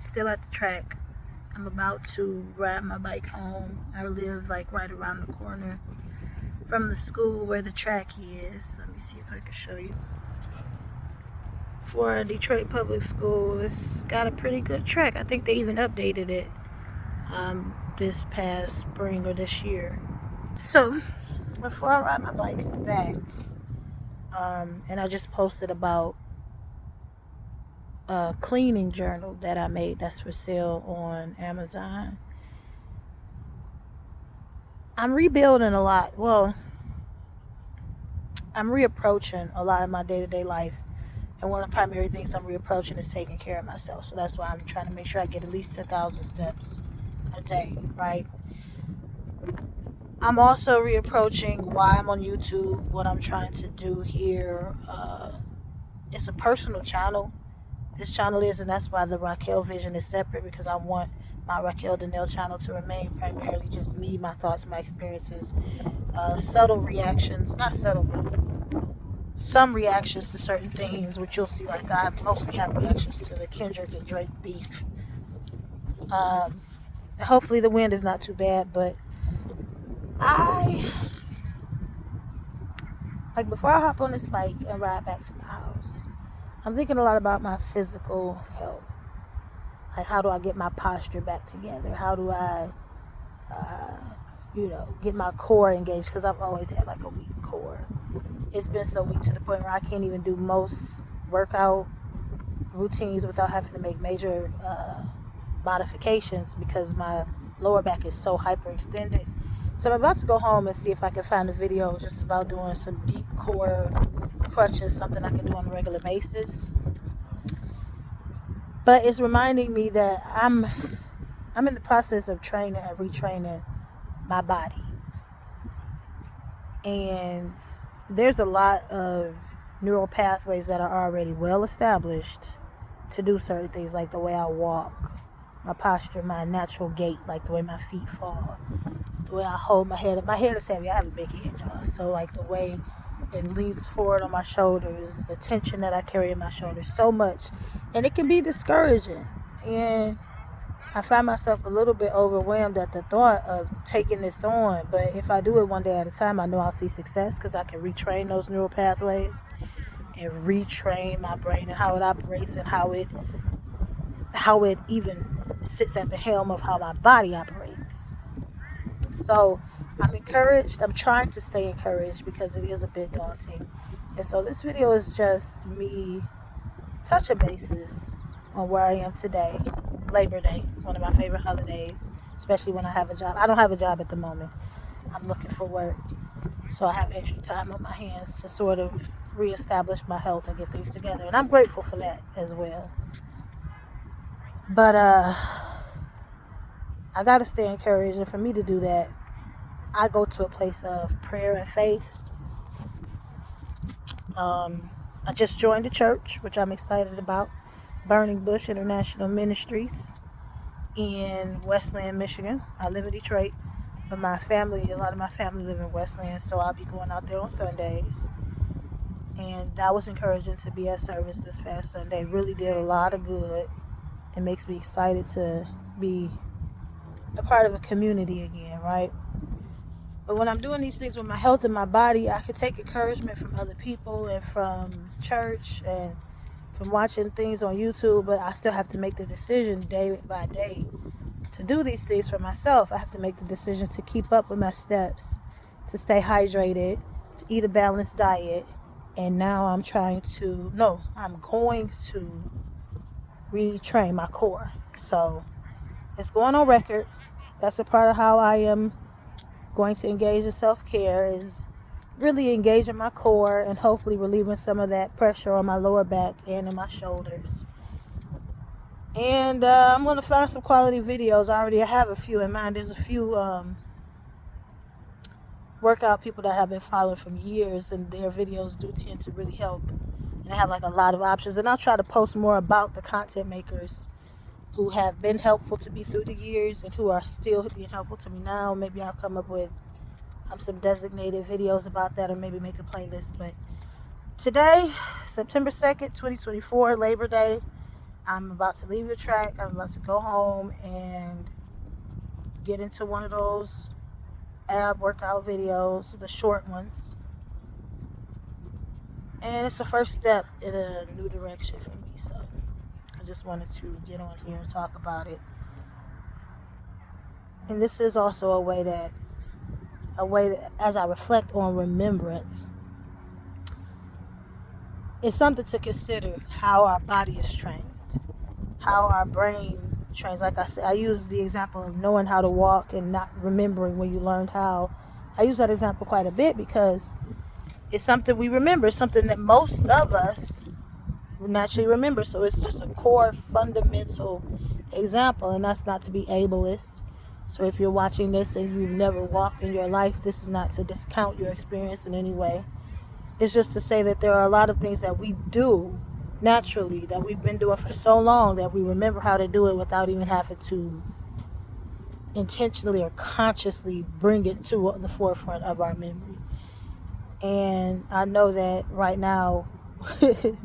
Still at the track. I'm about to ride my bike home. I live like right around the corner from the school where the track is. Let me see if I can show you. For a Detroit public school, it's got a pretty good track. I think they even updated it this past spring or this year. So before I ride my bike back, and I just posted about a cleaning journal that I made that's for sale on Amazon. I'm rebuilding a lot. Well, I'm reapproaching a lot of my day-to-day life. And one of the primary things I'm reapproaching is taking care of myself. So that's why I'm trying to make sure I get at least 10,000 steps a day, right? I'm also reapproaching why I'm on YouTube, what I'm trying to do here. It's a personal channel. This channel is, and that's why the Raquel vision is separate, because I want my Raquel Donnell channel to remain primarily just me, my thoughts, my experiences, subtle reactions, not subtle, but some reactions to certain things, which you'll see. Like I mostly have reactions to the Kendrick and Drake beef. Hopefully the wind is not too bad, but before I hop on this bike and ride back to my house, I'm thinking a lot about my physical health. Like, how do I get my posture back together? How do I, get my core engaged? Because I've always had like a weak core. It's been so weak to the point where I can't even do most workout routines without having to make major modifications because my lower back is so hyperextended. So I'm about to go home and see if I can find a video just about doing some deep core crunches, something I can do on a regular basis. But it's reminding me that I'm in the process of training and retraining my body. And there's a lot of neuropathways that are already well established to do certain things, like the way I walk, my posture, my natural gait, like the way my feet fall, the way I hold my head up. My head is heavy. I have a big head, y'all. So like the way it leans forward on my shoulders, the tension that I carry in my shoulders, so much. And it can be discouraging. And I find myself a little bit overwhelmed at the thought of taking this on. But if I do it one day at a time, I know I'll see success because I can retrain those neural pathways and retrain my brain and how it operates and how it even sits at the helm of how my body operates. So I'm encouraged. I'm trying to stay encouraged because it is a bit daunting. And so this video is just me touching bases on where I am today. Labor Day, one of my favorite holidays, especially when I have a job. I don't have a job at the moment. I'm looking for work. So I have extra time on my hands to sort of reestablish my health and get things together. And I'm grateful for that as well. But I got to stay encouraged. And for me to do that, I go to a place of prayer and faith. I just joined a church, which I'm excited about. Burning Bush International Ministries in Westland, Michigan. I live in Detroit, but a lot of my family live in Westland, so I'll be going out there on Sundays. And that was encouraging to be at service this past Sunday. Really did a lot of good. It makes me excited to be a part of a community again, right? But when I'm doing these things with my health and my body, I can take encouragement from other people and from church and from watching things on YouTube, but I still have to make the decision day by day to do these things for myself. I have to make the decision to keep up with my steps, to stay hydrated, to eat a balanced diet. And now I'm going to retrain my core. So it's going on record. That's a part of how I am going to engage in self-care, is really engaging my core and hopefully relieving some of that pressure on my lower back and in my shoulders. And I'm going to find some quality videos. I already have a few in mind. There's a few workout people that I've been following from years, and their videos do tend to really help. And they have like a lot of options. And I'll try to post more about the content makers who have been helpful to me through the years and who are still being helpful to me now. Maybe I'll come up with some designated videos about that, or maybe make a playlist. But today, September 2nd, 2024, Labor Day, I'm about to leave the track. I'm about to go home and get into one of those ab workout videos, the short ones. And it's the first step in a new direction for me. So I just wanted to get on here and talk about it. And this is also a way that, as I reflect on remembrance, it's something to consider how our body is trained, how our brain trains. Like I said, I use the example of knowing how to walk and not remembering when you learned how. I use that example quite a bit because it's something we remember, something that most of us naturally remember. So it's just a core fundamental example, and that's not to be ableist. So if you're watching this and you've never walked in your life, this is not to discount your experience in any way. It's just to say that there are a lot of things that we do naturally that we've been doing for so long that we remember how to do it without even having to intentionally or consciously bring it to the forefront of our memory. And I know that right now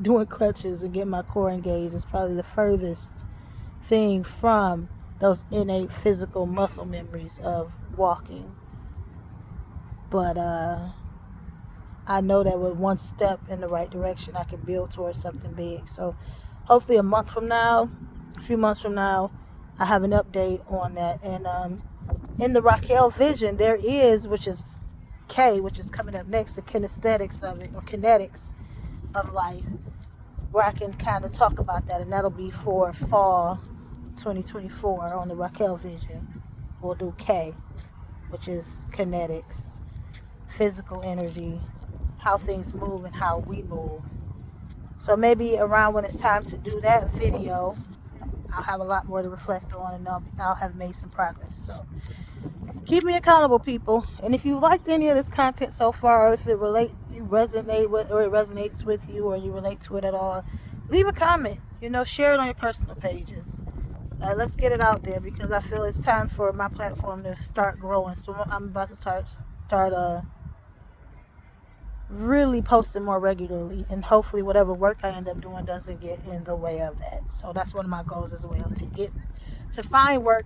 doing crutches and getting my core engaged is probably the furthest thing from those innate physical muscle memories of walking. But I know that with one step in the right direction, I can build towards something big. So hopefully a few months from now, I have an update on that. And in the Raquel vision, there is, which is K, which is coming up next, the kinesthetics of it, or kinetics of life, where I can kind of talk about that. And that'll be for fall 2024 on the Raquel vision. We'll do K, which is kinetics, physical energy, how things move and how we move. So maybe around when it's time to do that video, I'll have a lot more to reflect on, and I'll have made some progress. So keep me accountable, people. And if you liked any of this content so far, or if it resonates with you, or you relate to it at all, leave a comment. Share it on your personal pages. Let's get it out there, because I feel it's time for my platform to start growing. So I'm about to start really posting more regularly, and hopefully whatever work I end up doing doesn't get in the way of that. So that's one of my goals as well, to find work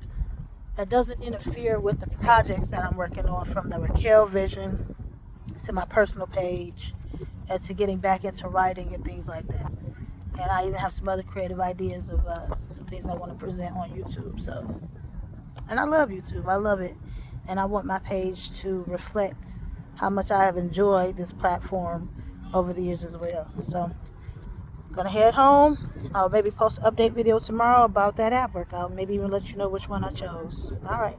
that doesn't interfere with the projects that I'm working on, from the Raquel vision to my personal page, and to getting back into writing and things like that. And I even have some other creative ideas of some things I want to present on YouTube. So, and I love YouTube. I love it. And I want my page to reflect how much I have enjoyed this platform over the years as well. So, I'm going to head home. I'll maybe post an update video tomorrow about that app workout. Maybe even let you know which one I chose. All right.